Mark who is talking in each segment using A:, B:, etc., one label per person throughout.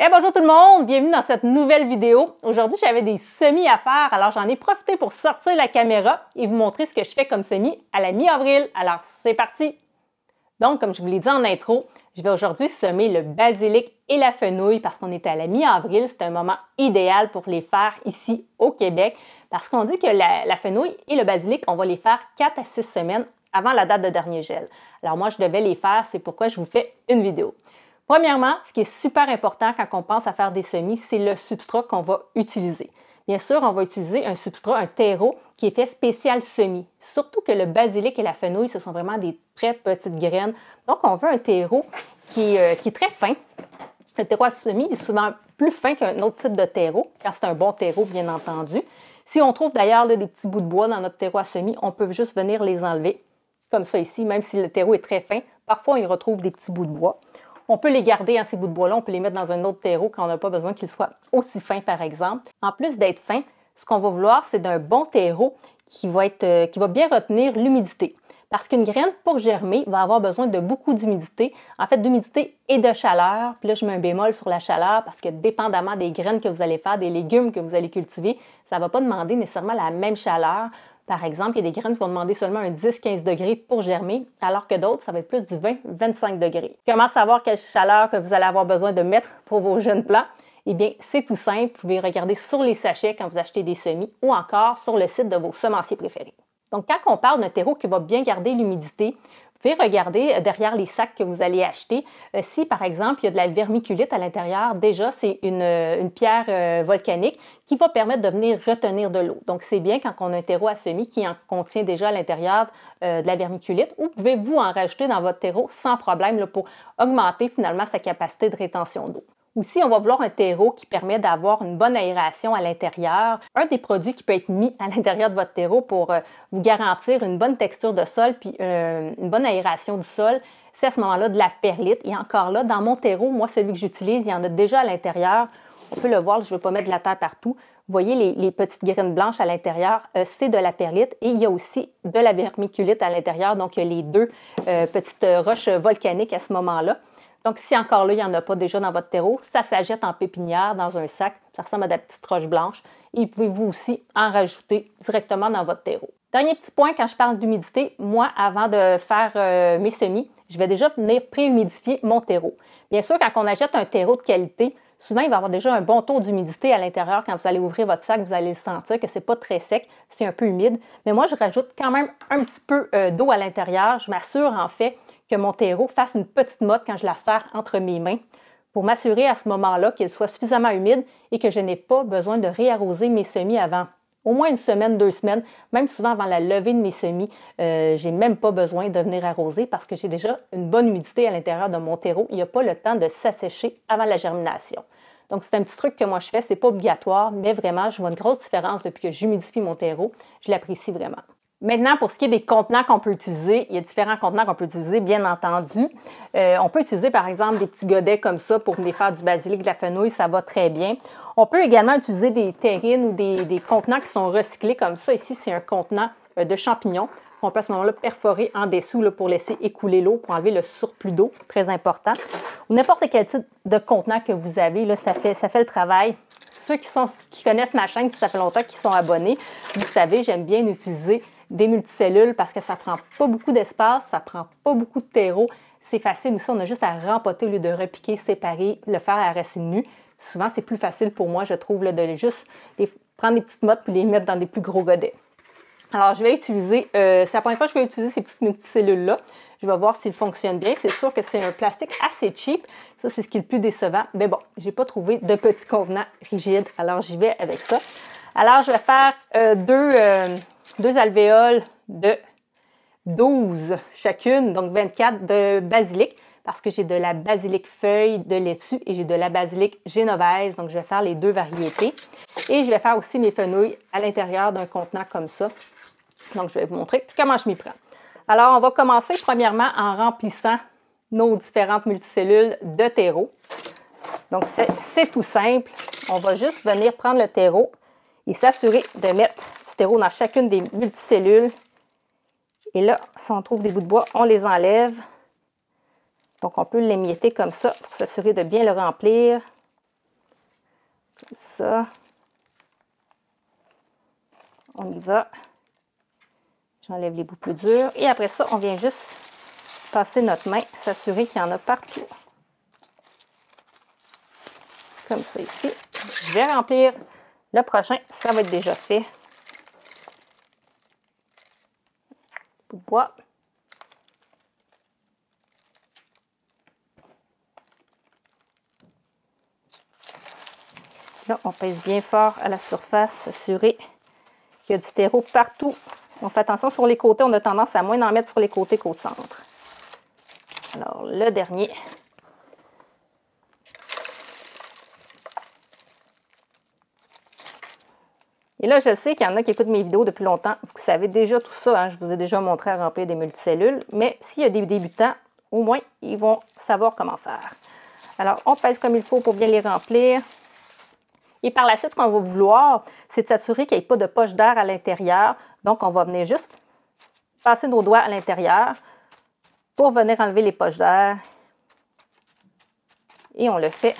A: Bonjour tout le monde, bienvenue dans cette nouvelle vidéo. Aujourd'hui, j'avais des semis à faire, alors j'en ai profité pour sortir la caméra et vous montrer ce que je fais comme semis à la mi-avril. Alors, c'est parti! Donc, comme je vous l'ai dit en intro, je vais aujourd'hui semer le basilic et la fenouil parce qu'on est à la mi-avril. C'est un moment idéal pour les faire ici au Québec parce qu'on dit que la fenouil et le basilic, on va les faire 4 à 6 semaines avant la date de dernier gel. Alors moi, je devais les faire, c'est pourquoi je vous fais une vidéo. Premièrement, ce qui est super important quand on pense à faire des semis, c'est le substrat qu'on va utiliser. Bien sûr, on va utiliser un substrat, un terreau qui est fait spécial semis. Surtout que le basilic et la fenouil, ce sont vraiment des très petites graines. Donc, on veut un terreau qui est très fin. Le terreau à semis est souvent plus fin qu'un autre type de terreau, quand c'est un bon terreau, bien entendu. Si on trouve d'ailleurs des petits bouts de bois dans notre terreau à semis, on peut juste venir les enlever, comme ça ici, même si le terreau est très fin. Parfois, on y retrouve des petits bouts de bois. On peut les garder, ces bouts de bois-là, on peut les mettre dans un autre terreau quand on n'a pas besoin qu'ils soient aussi fins, par exemple. En plus d'être fin, ce qu'on va vouloir, c'est d'un bon terreau qui va bien retenir l'humidité. Parce qu'une graine, pour germer, va avoir besoin de beaucoup d'humidité. En fait, d'humidité et de chaleur. Puis là, je mets un bémol sur la chaleur parce que dépendamment des graines que vous allez faire, des légumes que vous allez cultiver, ça ne va pas demander nécessairement la même chaleur. Par exemple, il y a des graines qui vont demander seulement un 10-15 degrés pour germer, alors que d'autres, ça va être plus du 20-25 degrés. Comment savoir quelle chaleur que vous allez avoir besoin de mettre pour vos jeunes plants? Eh bien, c'est tout simple. Vous pouvez regarder sur les sachets quand vous achetez des semis ou encore sur le site de vos semenciers préférés. Donc, quand on parle d'un terreau qui va bien garder l'humidité, vous pouvez regarder derrière les sacs que vous allez acheter. Si, par exemple, il y a de la vermiculite à l'intérieur, déjà, c'est une pierre volcanique qui va permettre de venir retenir de l'eau. Donc, c'est bien quand on a un terreau à semis qui en contient déjà à l'intérieur de la vermiculite, ou pouvez-vous en rajouter dans votre terreau sans problème là, pour augmenter finalement sa capacité de rétention d'eau. Aussi, on va vouloir un terreau qui permet d'avoir une bonne aération à l'intérieur. Un des produits qui peut être mis à l'intérieur de votre terreau pour vous garantir une bonne texture de sol puis une bonne aération du sol, c'est à ce moment-là de la perlite. Et encore là, dans mon terreau, moi, celui que j'utilise, il y en a déjà à l'intérieur. On peut le voir, je ne veux pas mettre de la terre partout. Vous voyez les petites graines blanches à l'intérieur, c'est de la perlite. Et il y a aussi de la vermiculite à l'intérieur. Donc, il y a les deux petites roches volcaniques à ce moment-là. Donc, si encore là, il n'y en a pas déjà dans votre terreau, ça s'achète en pépinière dans un sac. Ça ressemble à des petites roches blanches. Et pouvez-vous aussi en rajouter directement dans votre terreau. Dernier petit point, quand je parle d'humidité, moi, avant de faire mes semis, je vais déjà venir pré-humidifier mon terreau. Bien sûr, quand on achète un terreau de qualité, souvent, il va y avoir déjà un bon taux d'humidité à l'intérieur. Quand vous allez ouvrir votre sac, vous allez le sentir que ce n'est pas très sec, c'est un peu humide. Mais moi, je rajoute quand même un petit peu d'eau à l'intérieur. Je m'assure, en fait, que mon terreau fasse une petite motte quand je la serre entre mes mains pour m'assurer à ce moment-là qu'il soit suffisamment humide et que je n'ai pas besoin de réarroser mes semis avant au moins une semaine, 2 semaines, même souvent avant la levée de mes semis. Je n'ai même pas besoin de venir arroser parce que j'ai déjà une bonne humidité à l'intérieur de mon terreau. Il n'y a pas le temps de s'assécher avant la germination. Donc, c'est un petit truc que moi je fais, c'est pas obligatoire, mais vraiment, je vois une grosse différence depuis que j'humidifie mon terreau. Je l'apprécie vraiment. Maintenant, pour ce qui est des contenants qu'on peut utiliser, il y a différents contenants qu'on peut utiliser, bien entendu. On peut utiliser, par exemple, des petits godets comme ça pour venir faire du basilic, de la fenouil, ça va très bien. On peut également utiliser des terrines ou des contenants qui sont recyclés comme ça. Ici, c'est un contenant de champignons qu'on peut à ce moment-là perforer en dessous là, pour laisser écouler l'eau, pour enlever le surplus d'eau, très important. Ou n'importe quel type de contenant que vous avez, là, ça fait le travail. Ceux qui connaissent ma chaîne, ça fait longtemps qu'ils sont abonnés, vous savez, j'aime bien utiliser des multicellules parce que ça ne prend pas beaucoup d'espace, ça ne prend pas beaucoup de terreau. C'est facile aussi, on a juste à rempoter au lieu de repiquer, séparer, le faire à racine nue. Souvent, c'est plus facile pour moi, je trouve, là, de juste prendre des petites mottes et les mettre dans des plus gros godets. Alors, je vais utiliser, c'est la première fois que je vais utiliser ces petites multicellules-là. Je vais voir s'ils fonctionnent bien. C'est sûr que c'est un plastique assez cheap. Ça, c'est ce qui est le plus décevant. Mais bon, je n'ai pas trouvé de petits contenants rigides, alors j'y vais avec ça. Alors, je vais faire deux alvéoles de 12 chacune, donc 24 de basilic, parce que j'ai de la basilic feuille de laitue et j'ai de la basilic génovaise, donc je vais faire les deux variétés. Et je vais faire aussi mes fenouilles à l'intérieur d'un contenant comme ça. Donc, je vais vous montrer comment je m'y prends. Alors, on va commencer premièrement en remplissant nos différentes multicellules de terreau. Donc, c'est tout simple. On va juste venir prendre le terreau et s'assurer de mettre du terreau dans chacune des multicellules. Et là, si on trouve des bouts de bois, on les enlève. Donc, on peut l'émietter comme ça pour s'assurer de bien le remplir. Comme ça. On y va. J'enlève les bouts plus durs. Et après ça, on vient juste passer notre main, s'assurer qu'il y en a partout. Comme ça ici. Je vais remplir le prochain. Ça va être déjà fait. Bout de bois. Là, on pèse bien fort à la surface, s'assurer qu'il y a du terreau partout. On fait attention sur les côtés, on a tendance à moins en mettre sur les côtés qu'au centre. Alors, le dernier. Et là, je sais qu'il y en a qui écoutent mes vidéos depuis longtemps. Vous savez déjà tout ça, hein? Je vous ai déjà montré à remplir des multicellules. Mais s'il y a des débutants, au moins, ils vont savoir comment faire. Alors, on pèse comme il faut pour bien les remplir. Et par la suite, ce qu'on va vouloir, c'est de s'assurer qu'il n'y ait pas de poche d'air à l'intérieur. Donc, on va venir juste passer nos doigts à l'intérieur pour venir enlever les poches d'air. Et on le fait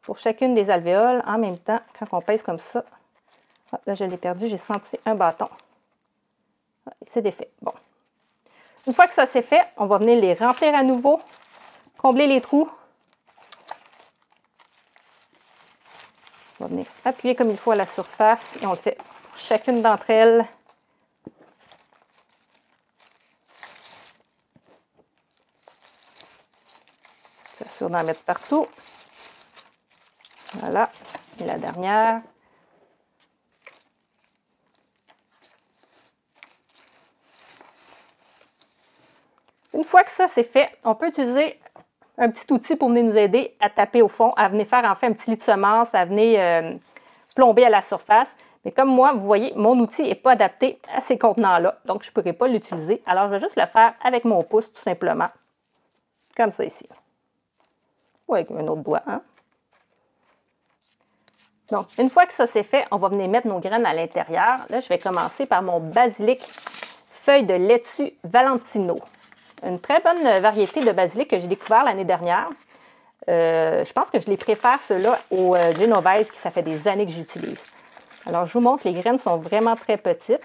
A: pour chacune des alvéoles en même temps quand on pèse comme ça. Ah, là, je l'ai perdu, j'ai senti un bâton. Ah, c'est défait. Bon. Une fois que ça c'est fait, on va venir les remplir à nouveau, combler les trous. On va venir appuyer comme il faut à la surface et on le fait pour chacune d'entre elles. S'assure d'en mettre partout. Voilà. Et la dernière. Une fois que ça c'est fait, on peut utiliser un petit outil pour venir nous aider à taper au fond, à venir faire en fait un petit lit de semences, à venir plomber à la surface. Mais comme moi, vous voyez, mon outil n'est pas adapté à ces contenants-là, donc je ne pourrai pas l'utiliser. Alors, je vais juste le faire avec mon pouce, tout simplement. Comme ça ici. Ou avec un autre doigt, hein? Donc, une fois que ça c'est fait, on va venir mettre nos graines à l'intérieur. Là, je vais commencer par mon basilic feuille de laitue Valentino. Une très bonne variété de basilic que j'ai découvert l'année dernière. Je pense que je les préfère, ceux-là, au Genovese, qui ça fait des années que j'utilise. Alors, je vous montre, les graines sont vraiment très petites.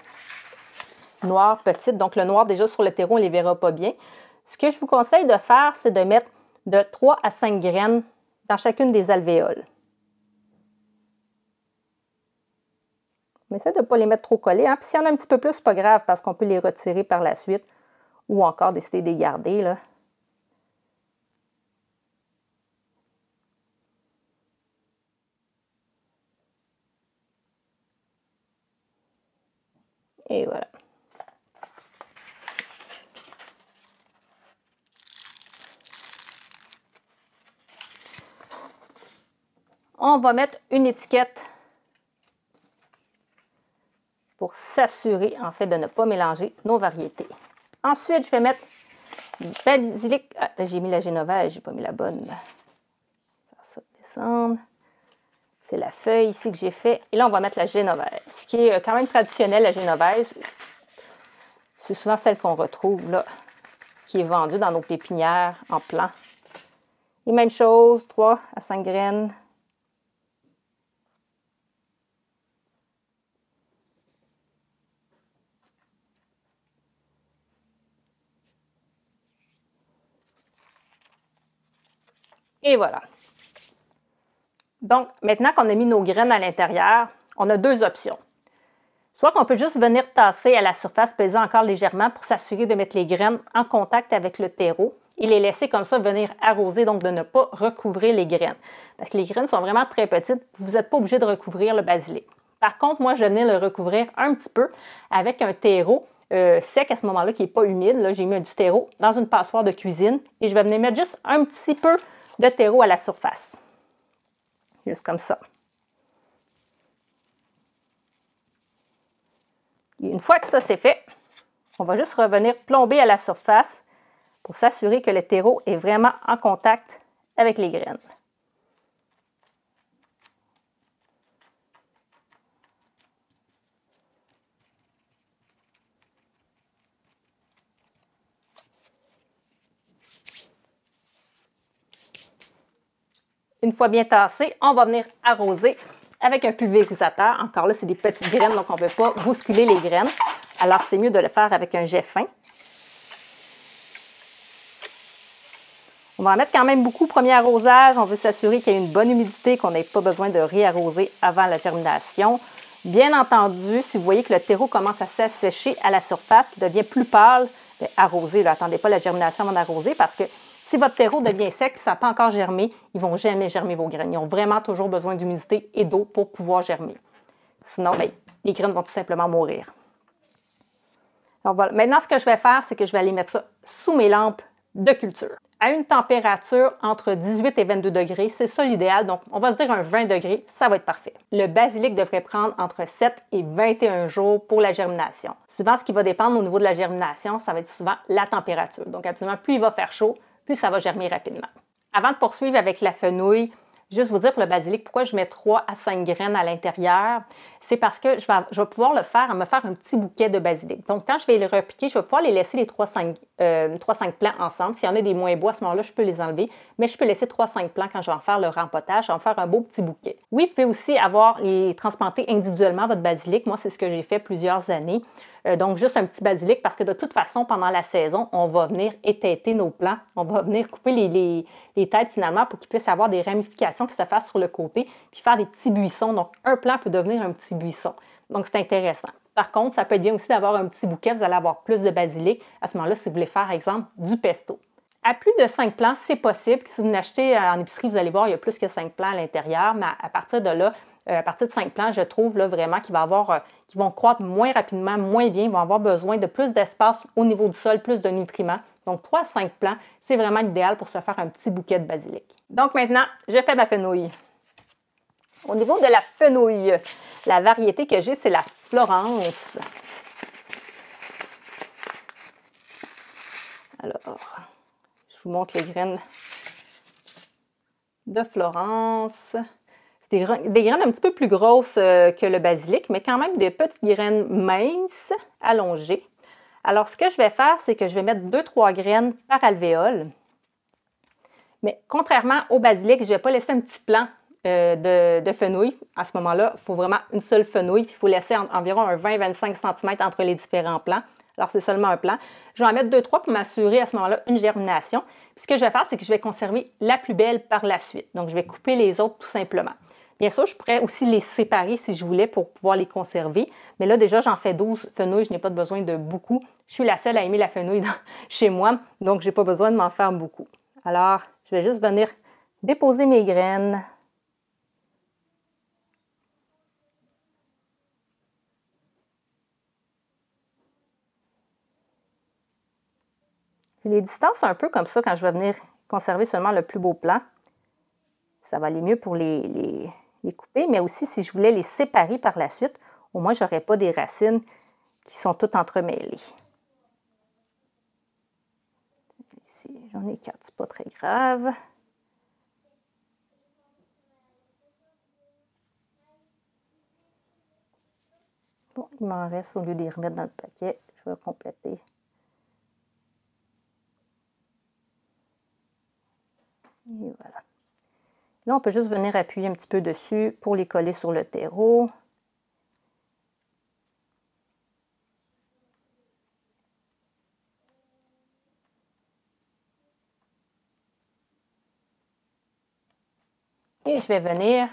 A: Noires, petites. Donc, le noir, déjà, sur le terreau, on ne les verra pas bien. Ce que je vous conseille de faire, c'est de mettre de 3 à 5 graines dans chacune des alvéoles. On essaie de ne pas les mettre trop collés. Hein? Puis s'il y en a un petit peu plus, c'est pas grave parce qu'on peut les retirer par la suite ou encore décider de les garder, là. Et voilà. On va mettre une étiquette pour s'assurer, en fait, de ne pas mélanger nos variétés. Ensuite, je vais mettre du basilic. Ah, j'ai mis la Genovese, j'ai pas mis la bonne. Faire ça descendre. C'est la feuille ici que j'ai fait. Et là, on va mettre la Genovese, qui est quand même traditionnelle, la Genovese. C'est souvent celle qu'on retrouve, là, qui est vendue dans nos pépinières en plan. Et même chose, 3 à 5 graines. Et voilà. Donc, maintenant qu'on a mis nos graines à l'intérieur, on a deux options. Soit qu'on peut juste venir tasser à la surface, peser encore légèrement pour s'assurer de mettre les graines en contact avec le terreau et les laisser comme ça venir arroser, donc de ne pas recouvrir les graines. Parce que les graines sont vraiment très petites, vous n'êtes pas obligé de recouvrir le basilic. Par contre, moi, je vais venir le recouvrir un petit peu avec un terreau sec à ce moment-là, qui n'est pas humide. Là, j'ai mis du terreau dans une passoire de cuisine et je vais venir mettre juste un petit peu de terreau à la surface. Juste comme ça. Et une fois que ça c'est fait, on va juste revenir plomber à la surface pour s'assurer que le terreau est vraiment en contact avec les graines. Une fois bien tassé, on va venir arroser avec un pulvérisateur. Encore là, c'est des petites graines, donc on ne veut pas bousculer les graines. Alors, c'est mieux de le faire avec un jet fin. On va en mettre quand même beaucoup au premier arrosage. On veut s'assurer qu'il y ait une bonne humidité, qu'on n'ait pas besoin de réarroser avant la germination. Bien entendu, si vous voyez que le terreau commence à s'assécher à la surface, qu'il devient plus pâle, arrosez. Attendez pas la germination avant d'arroser parce que si votre terreau devient sec et ça n'a pas encore germé, ils ne vont jamais germer vos graines. Ils ont vraiment toujours besoin d'humidité et d'eau pour pouvoir germer. Sinon, les graines vont tout simplement mourir. Alors voilà. Maintenant, ce que je vais faire, c'est que je vais aller mettre ça sous mes lampes de culture. À une température entre 18 et 22 degrés, c'est ça l'idéal. Donc, on va se dire un 20 degrés, ça va être parfait. Le basilic devrait prendre entre 7 et 21 jours pour la germination. Souvent, ce qui va dépendre au niveau de la germination, ça va être souvent la température. Donc, absolument, plus il va faire chaud, plus ça va germer rapidement. Avant de poursuivre avec la fenouil, juste vous dire pour le basilic, pourquoi je mets 3 à 5 graines à l'intérieur, c'est parce que je vais pouvoir me faire un petit bouquet de basilic. Donc, quand je vais les repiquer, je vais pouvoir les laisser les 3-5 plants ensemble. S'il y en a des moins beaux, à ce moment-là, je peux les enlever, mais je peux laisser 3-5 plants quand je vais en faire le rempotage. Je vais en faire un beau petit bouquet. Oui, vous pouvez aussi les transplanter individuellement, votre basilic. Moi, c'est ce que j'ai fait plusieurs années. Donc, juste un petit basilic parce que de toute façon, pendant la saison, on va venir étêter nos plants. On va venir couper les têtes finalement pour qu'ils puissent avoir des ramifications qui se fassent sur le côté puis faire des petits buissons. Donc, un plant peut devenir un petit buisson. Donc, c'est intéressant. Par contre, ça peut être bien aussi d'avoir un petit bouquet. Vous allez avoir plus de basilic. À ce moment-là, si vous voulez faire, par exemple, du pesto. À plus de 5 plants, c'est possible. Si vous l'achetez en épicerie, vous allez voir, il y a plus que 5 plants à l'intérieur. Mais à partir de là, à partir de 5 plants, je trouve là, vraiment qu'ils vont croître moins rapidement, moins bien. Ils vont avoir besoin de plus d'espace au niveau du sol, plus de nutriments. Donc, 3 à 5 plants, c'est vraiment l'idéal pour se faire un petit bouquet de basilic. Donc, maintenant, je fais ma fenouil. Au niveau de la fenouil, la variété que j'ai, c'est la Florence. Alors, je vous montre les graines de Florence. C'est des graines un petit peu plus grosses que le basilic, mais quand même des petites graines minces, allongées. Alors, ce que je vais faire, c'est que je vais mettre 2-3 graines par alvéole. Mais contrairement au basilic, je ne vais pas laisser un petit plant de fenouil. À ce moment-là, il faut vraiment une seule fenouil. Il faut laisser environ un 20-25 cm entre les différents plants. Alors, c'est seulement un plant. Je vais en mettre 2-3 pour m'assurer à ce moment-là une germination. Puis, ce que je vais faire, c'est que je vais conserver la plus belle par la suite. Donc, je vais couper les autres tout simplement. Bien sûr, je pourrais aussi les séparer si je voulais pour pouvoir les conserver. Mais là, déjà, j'en fais 12 fenouilles. Je n'ai pas besoin de beaucoup. Je suis la seule à aimer la fenouil chez moi. Donc, je n'ai pas besoin de m'en faire beaucoup. Alors, je vais juste venir déposer mes graines. Je les distance un peu comme ça quand je vais venir conserver seulement le plus beau plant. Ça va aller mieux pour les couper, mais aussi si je voulais les séparer par la suite, au moins je n'aurais pas des racines qui sont toutes entremêlées. Ici, j'en ai 4, c'est pas très grave. Bon, il m'en reste, au lieu de les remettre dans le paquet, je vais compléter. Et voilà. Là, on peut juste venir appuyer un petit peu dessus pour les coller sur le terreau. Et je vais venir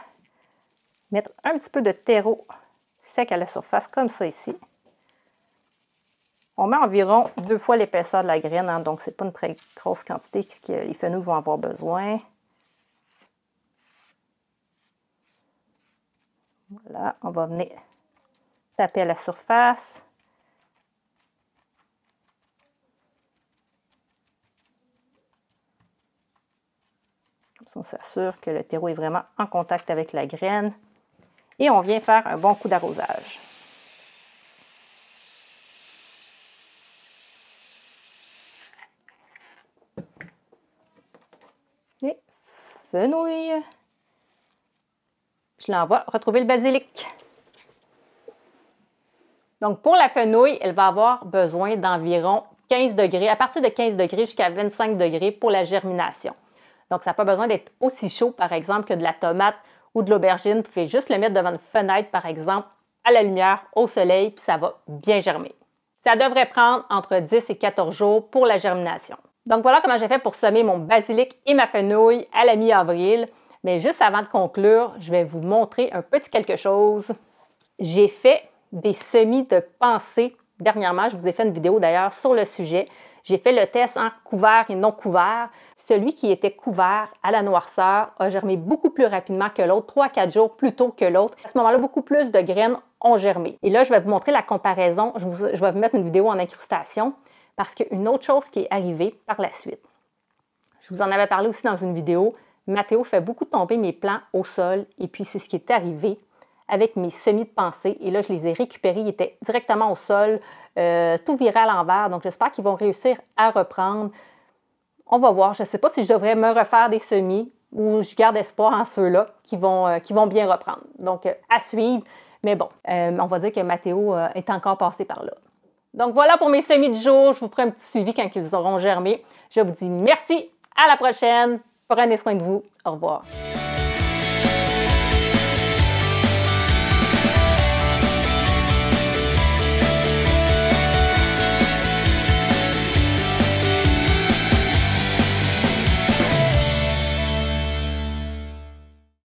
A: mettre un petit peu de terreau sec à la surface, comme ça ici. On met environ 2 fois l'épaisseur de la graine, hein, donc ce n'est pas une très grosse quantité que les fenouils vont avoir besoin. Voilà, on va venir taper à la surface. Comme ça, on s'assure que le terreau est vraiment en contact avec la graine. Et on vient faire un bon coup d'arrosage. Et fenouil. Je l'envoie retrouver le basilic. Donc, pour la fenouil, elle va avoir besoin d'environ 15 degrés, à partir de 15 degrés jusqu'à 25 degrés pour la germination. Donc, ça n'a pas besoin d'être aussi chaud, par exemple, que de la tomate ou de l'aubergine. Vous pouvez juste le mettre devant une fenêtre, par exemple, à la lumière, au soleil, puis ça va bien germer. Ça devrait prendre entre 10 et 14 jours pour la germination. Donc, voilà comment j'ai fait pour semer mon basilic et ma fenouil à la mi-avril. Mais juste avant de conclure, je vais vous montrer un petit quelque chose. J'ai fait des semis de pensée. Dernièrement, je vous ai fait une vidéo d'ailleurs sur le sujet. J'ai fait le test en couvert et non couvert. Celui qui était couvert à la noirceur a germé beaucoup plus rapidement que l'autre, 3 à 4 jours plus tôt que l'autre. À ce moment-là, beaucoup plus de graines ont germé. Et là, je vais vous montrer la comparaison. Je vais vous mettre une vidéo en incrustation parce qu'une autre chose qui est arrivée par la suite. Je vous en avais parlé aussi dans une vidéo. Mathéo fait beaucoup tomber mes plants au sol et puis c'est ce qui est arrivé avec mes semis de pensée. Et là, je les ai récupérés. Ils étaient directement au sol, tout viré à l'envers. Donc, j'espère qu'ils vont réussir à reprendre. On va voir. Je ne sais pas si je devrais me refaire des semis ou je garde espoir en ceux-là qui vont bien reprendre. Donc, à suivre. Mais bon, on va dire que Mathéo est encore passé par là. Donc, voilà pour mes semis du jour. Je vous ferai un petit suivi quand ils auront germé. Je vous dis merci. À la prochaine. Prenez soin de vous. Au revoir.